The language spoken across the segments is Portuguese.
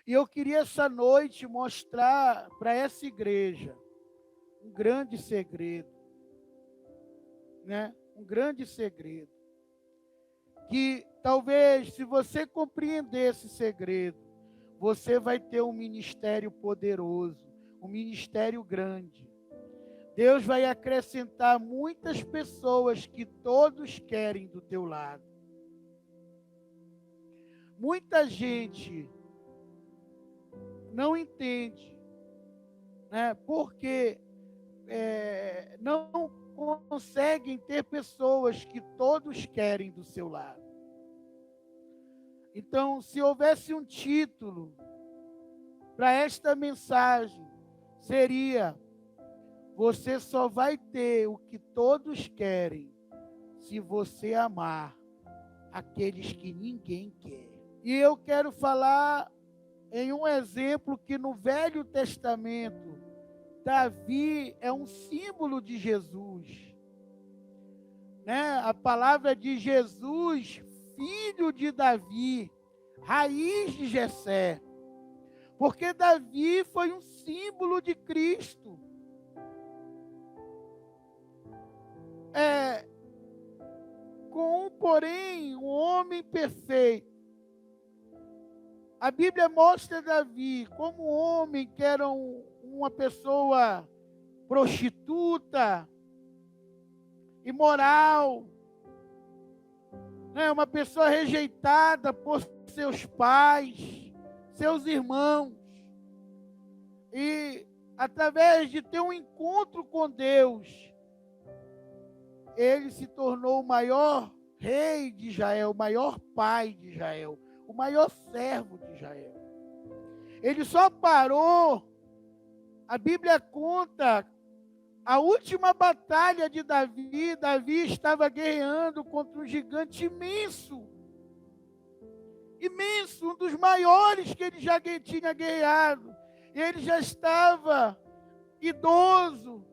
E eu queria essa noite mostrar para essa igreja um grande segredo, né? Um grande segredo. Que talvez, se você compreender esse segredo, você vai ter um ministério poderoso, um ministério grande. Deus vai acrescentar muitas pessoas que todos querem do teu lado. Muita gente não entende, né? Porque não conseguem ter pessoas que todos querem do seu lado. Então, se houvesse um título para esta mensagem, seria: você só vai ter o que todos querem se você amar aqueles que ninguém quer. E eu quero falar em um exemplo que no Velho Testamento, Davi é um símbolo de Jesus, né? A palavra de Jesus, filho de Davi, raiz de Jessé, porque Davi foi um símbolo de Cristo. Porém, um homem perfeito. A Bíblia mostra Davi como um homem que era uma pessoa prostituta, imoral, né? Uma pessoa rejeitada por seus pais, seus irmãos. E através de ter um encontro com Deus, ele se tornou o maior rei de Israel, o maior pai de Israel, o maior servo de Israel. Ele só parou, a Bíblia conta, a última batalha de Davi. Davi estava guerreando contra um gigante imenso, imenso, um dos maiores que ele já tinha guerreado. Ele já estava idoso,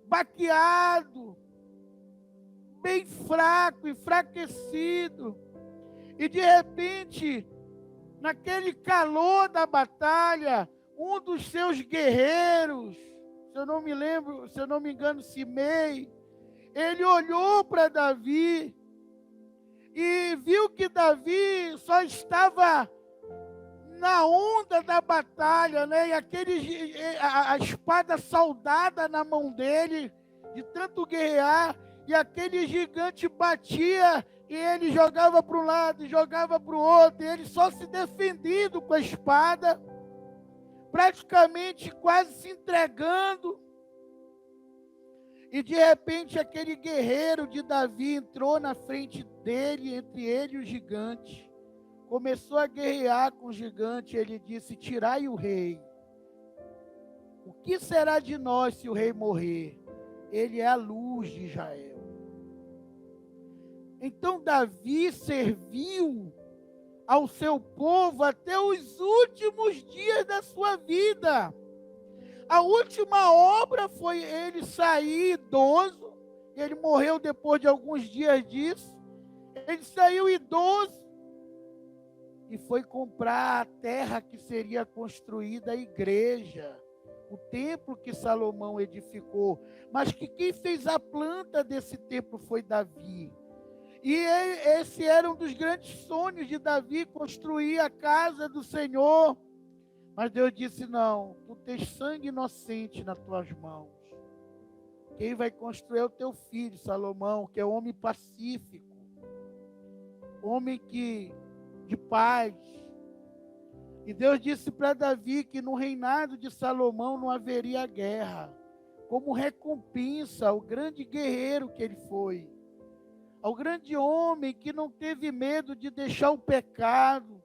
baqueado, bem fraco, enfraquecido. E de repente, naquele calor da batalha, um dos seus guerreiros, se eu não me engano, Simei, ele olhou para Davi e viu que Davi só estava na onda da batalha, né? E a espada soldada na mão dele, de tanto guerrear, e aquele gigante batia, e ele jogava para um lado, jogava para o outro, e ele só se defendendo com a espada, praticamente quase se entregando. E de repente aquele guerreiro de Davi entrou na frente dele, entre ele e o gigante. Começou a guerrear com o gigante. Ele disse: tirai o rei. O que será de nós se o rei morrer? Ele é a luz de Israel. Então Davi serviu ao seu povo até os últimos dias da sua vida. A última obra foi ele sair idoso. Ele morreu depois de alguns dias disso. Ele saiu idoso e foi comprar a terra que seria construída a igreja, o templo que Salomão edificou. Mas que quem fez a planta desse templo foi Davi. E esse era um dos grandes sonhos de Davi, construir a casa do Senhor. Mas Deus disse: não, tu tens sangue inocente nas tuas mãos. Quem vai construir é o teu filho, Salomão, que é um homem pacífico, homem de paz. E Deus disse para Davi que no reinado de Salomão não haveria guerra, como recompensa ao grande guerreiro que ele foi, ao grande homem que não teve medo de deixar o pecado,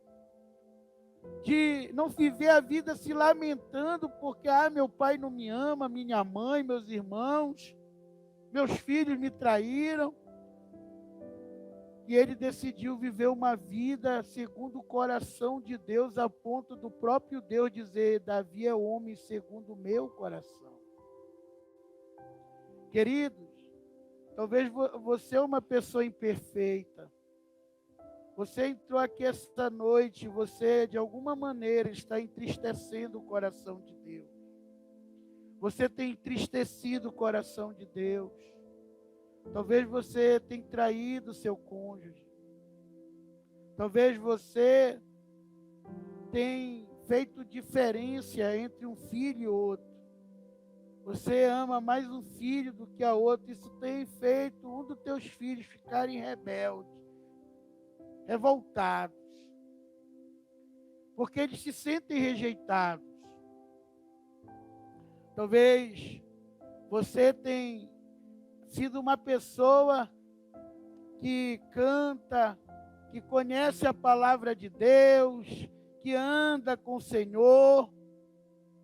de não viver a vida se lamentando porque meu pai não me ama, minha mãe, meus irmãos, meus filhos me traíram. E ele decidiu viver uma vida segundo o coração de Deus, a ponto do próprio Deus dizer: Davi é homem segundo o meu coração. Queridos, talvez você é uma pessoa imperfeita, Você entrou aqui esta noite, você de alguma maneira está entristecendo o coração de Deus. Você tem entristecido o coração de Deus. Talvez você tenha traído seu cônjuge. Talvez você tenha feito diferença entre um filho e outro. Você ama mais um filho do que a outro. Isso tem feito um dos teus filhos ficarem rebeldes, revoltados, porque eles se sentem rejeitados. Talvez você tenha sido uma pessoa que canta, que conhece a palavra de Deus, que anda com o Senhor,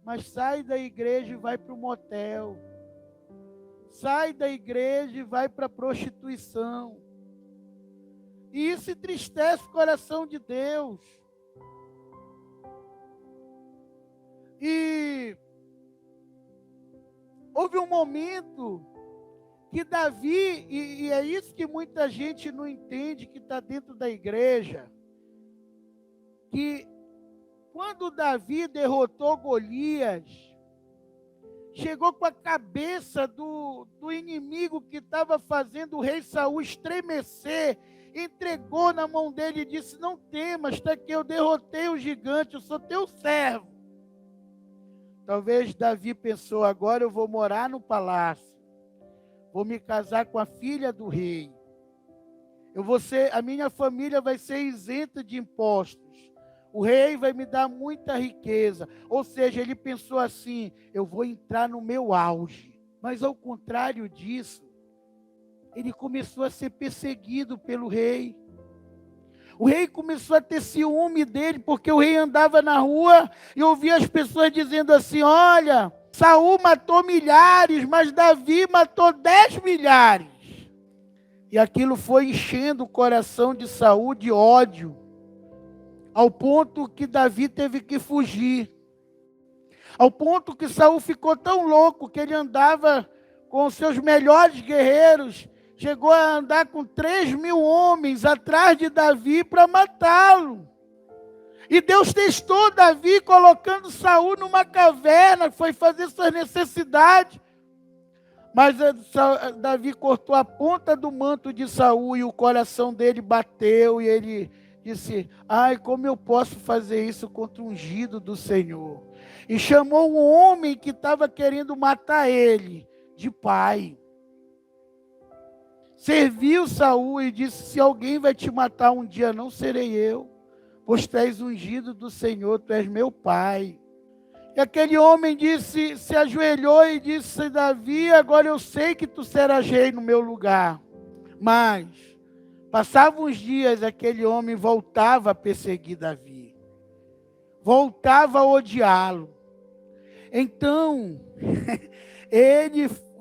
mas sai da igreja e vai para o motel. Sai da igreja e vai para a prostituição. E isso entristece o coração de Deus. E houve um momento que Davi, e é isso que muita gente não entende, que está dentro da igreja, que quando Davi derrotou Golias, chegou com a cabeça do inimigo que estava fazendo o rei Saul estremecer, entregou na mão dele e disse: não temas, está aqui, eu derrotei o gigante, eu sou teu servo. Talvez Davi pensou: agora eu vou morar no palácio, vou me casar com a filha do rei, a minha família vai ser isenta de impostos, o rei vai me dar muita riqueza. Ou seja, ele pensou assim: eu vou entrar no meu auge. Mas ao contrário disso, ele começou a ser perseguido pelo rei. O rei começou a ter ciúme dele, porque o rei andava na rua e ouvia as pessoas dizendo assim: olha, Saul matou milhares, mas Davi matou 10 milhares. E aquilo foi enchendo o coração de Saul de ódio, ao ponto que Davi teve que fugir. Ao ponto que Saul ficou tão louco que ele andava com os seus melhores guerreiros, chegou a andar com 3.000 homens atrás de Davi para matá-lo. E Deus testou Davi colocando Saul numa caverna, foi fazer suas necessidades. Mas Davi cortou a ponta do manto de Saul e o coração dele bateu e ele disse: ai, como eu posso fazer isso contra o ungido do Senhor? E chamou um homem que estava querendo matar ele de pai. Serviu Saul e disse: se alguém vai te matar um dia, não serei eu, pois tu és ungido do Senhor, tu és meu pai. E aquele homem se ajoelhou e disse: Davi, agora eu sei que tu serás rei no meu lugar. Mas passavam uns dias, aquele homem voltava a perseguir Davi, voltava a odiá-lo. Então,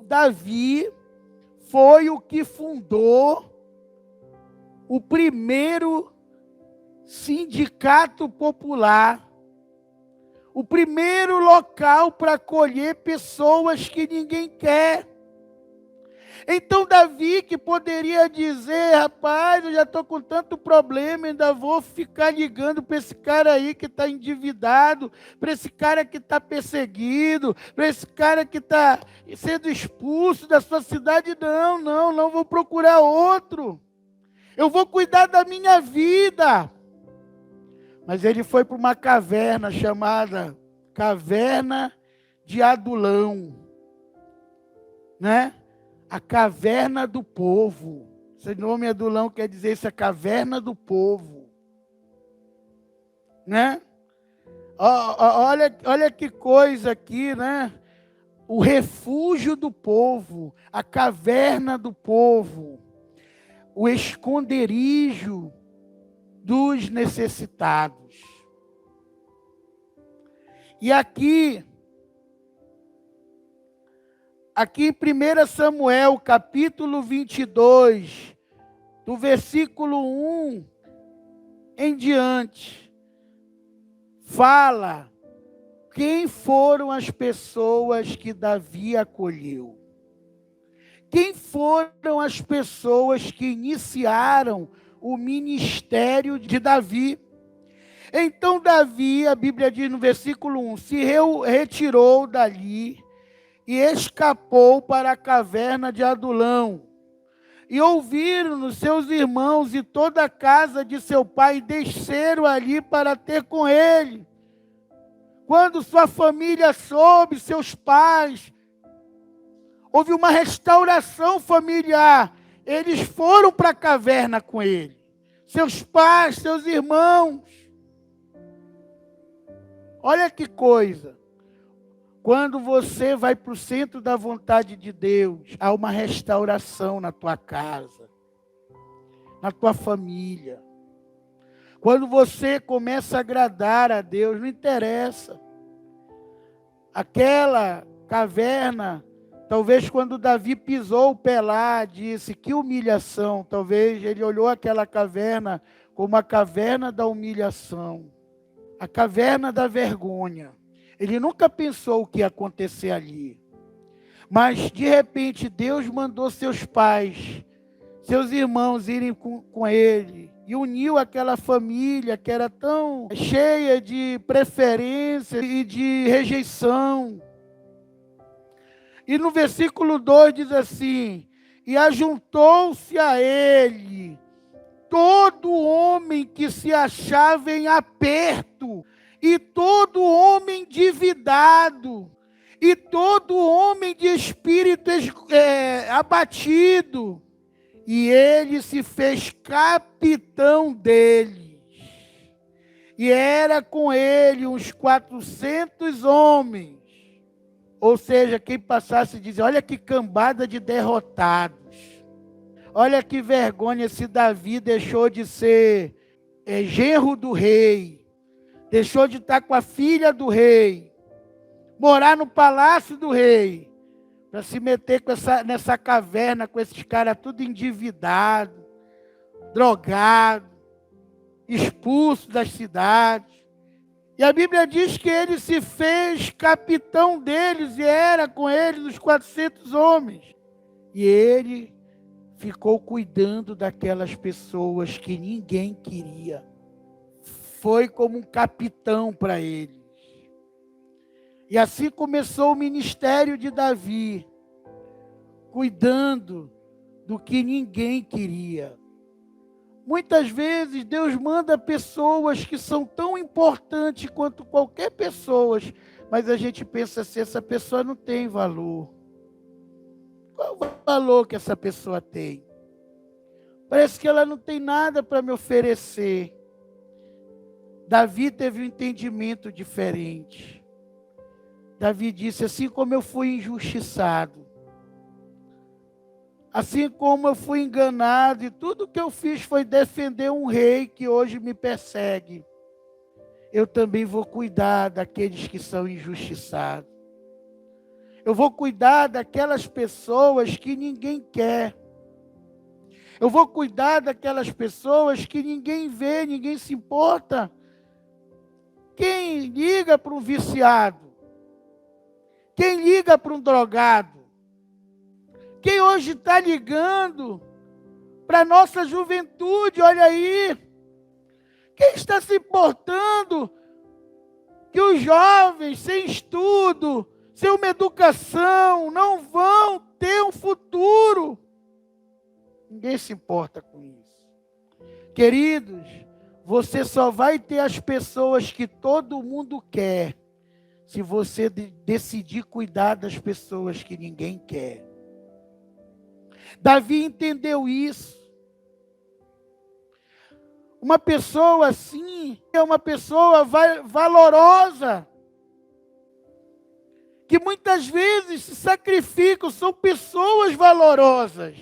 Davi, foi o que fundou o primeiro sindicato popular, o primeiro local para acolher pessoas que ninguém quer. Então Davi, que poderia dizer: rapaz, eu já estou com tanto problema, ainda vou ficar ligando para esse cara aí que está endividado, para esse cara que está perseguido, para esse cara que está sendo expulso da sua cidade. Não vou procurar outro. Eu vou cuidar da minha vida. Mas ele foi para uma caverna chamada Caverna de Adulão, né? A caverna do povo. Esse nome Adulão quer dizer isso, a caverna do povo, né? Olha que coisa aqui, né? O refúgio do povo, a caverna do povo, o esconderijo dos necessitados. E aqui em 1 Samuel, capítulo 22, do versículo 1 em diante, fala quem foram as pessoas que Davi acolheu. Quem foram as pessoas que iniciaram o ministério de Davi. Então Davi, a Bíblia diz no versículo 1, se retirou dali e escapou para a caverna de Adulão. E ouviram seus irmãos e toda a casa de seu pai desceram ali para ter com ele. Quando sua família soube, seus pais, houve uma restauração familiar. Eles foram para a caverna com ele. Seus pais, seus irmãos. Olha que coisa. Quando você vai para o centro da vontade de Deus, há uma restauração na tua casa, na tua família. Quando você começa a agradar a Deus, não interessa. Aquela caverna, talvez quando Davi pisou o pé lá, disse, que humilhação. Talvez ele olhou aquela caverna como a caverna da humilhação, a caverna da vergonha. Ele nunca pensou o que ia acontecer ali. Mas, de repente, Deus mandou seus pais, seus irmãos irem com ele. E uniu aquela família que era tão cheia de preferência e de rejeição. E no versículo 2 diz assim, e ajuntou-se a ele todo homem que se achava em aperto, e todo homem endividado, e todo homem de espírito abatido. E ele se fez capitão deles. E era com ele uns 400 homens. Ou seja, quem passasse dizia, olha que cambada de derrotados. Olha que vergonha se Davi deixou de ser genro do rei. Deixou de estar com a filha do rei, morar no palácio do rei, para se meter nessa caverna com esses caras tudo endividado, drogado, expulso das cidades. E a Bíblia diz que ele se fez capitão deles e era com eles os 400 homens. E ele ficou cuidando daquelas pessoas que ninguém queria. Foi como um capitão para eles. E assim começou o ministério de Davi, cuidando do que ninguém queria. Muitas vezes Deus manda pessoas que são tão importantes quanto qualquer pessoa, mas a gente pensa assim, essa pessoa não tem valor. Qual o valor que essa pessoa tem? Parece que ela não tem nada para me oferecer. Davi teve um entendimento diferente. Davi disse, assim como eu fui injustiçado, assim como eu fui enganado, e tudo que eu fiz foi defender um rei que hoje me persegue, eu também vou cuidar daqueles que são injustiçados. Eu vou cuidar daquelas pessoas que ninguém quer. Eu vou cuidar daquelas pessoas que ninguém vê, ninguém se importa. Quem liga para um viciado? Quem liga para um drogado? Quem hoje está ligando para a nossa juventude? Olha aí. Quem está se importando que os jovens sem estudo, sem uma educação, não vão ter um futuro? Ninguém se importa com isso. Queridos, você só vai ter as pessoas que todo mundo quer, se você decidir cuidar das pessoas que ninguém quer. Davi entendeu isso. Uma pessoa assim é uma pessoa valorosa, que muitas vezes se sacrificam, são pessoas valorosas,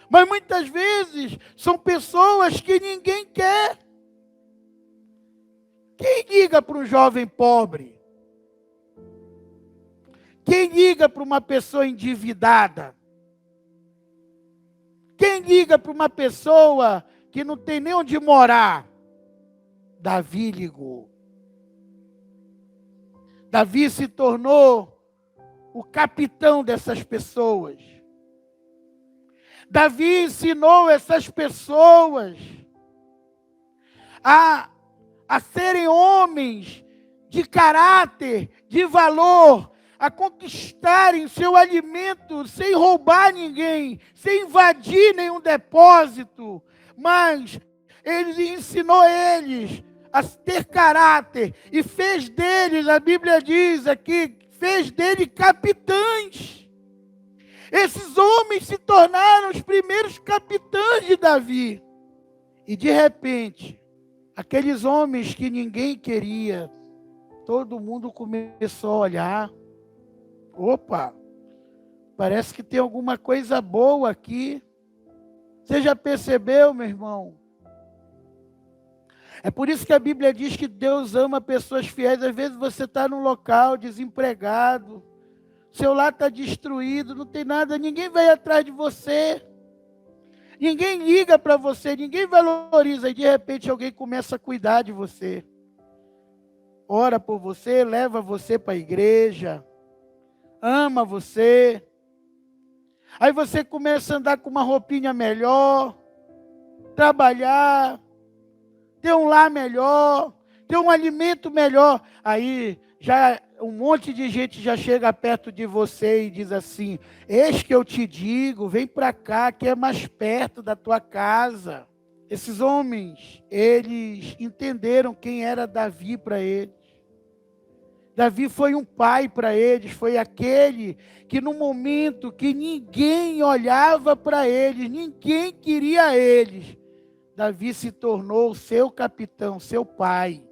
mas muitas vezes são pessoas que ninguém quer. Quem liga para um jovem pobre? Quem liga para uma pessoa endividada? Quem liga para uma pessoa que não tem nem onde morar? Davi ligou. Davi se tornou o capitão dessas pessoas. Davi ensinou essas pessoas a serem homens de caráter, de valor, a conquistarem seu alimento sem roubar ninguém, sem invadir nenhum depósito, mas ele ensinou eles a ter caráter e fez deles, a Bíblia diz aqui, fez deles capitães. Esses homens se tornaram os primeiros capitães de Davi. E de repente, aqueles homens que ninguém queria, todo mundo começou a olhar. Opa, parece que tem alguma coisa boa aqui. Você já percebeu, meu irmão? É por isso que a Bíblia diz que Deus ama pessoas fiéis. Às vezes você está num local desempregado, seu lar está destruído, não tem nada, ninguém vai atrás de você. Ninguém liga para você, ninguém valoriza. E de repente alguém começa a cuidar de você. Ora por você, leva você para a igreja, ama você. Aí você começa a andar com uma roupinha melhor, trabalhar, ter um lar melhor, ter um alimento melhor. Aí já um monte de gente já chega perto de você e diz assim: eis que eu te digo, vem para cá que é mais perto da tua casa. Esses homens, eles entenderam quem era Davi para eles. Davi foi um pai para eles, foi aquele que no momento que ninguém olhava para eles, ninguém queria eles, Davi se tornou seu capitão, seu pai.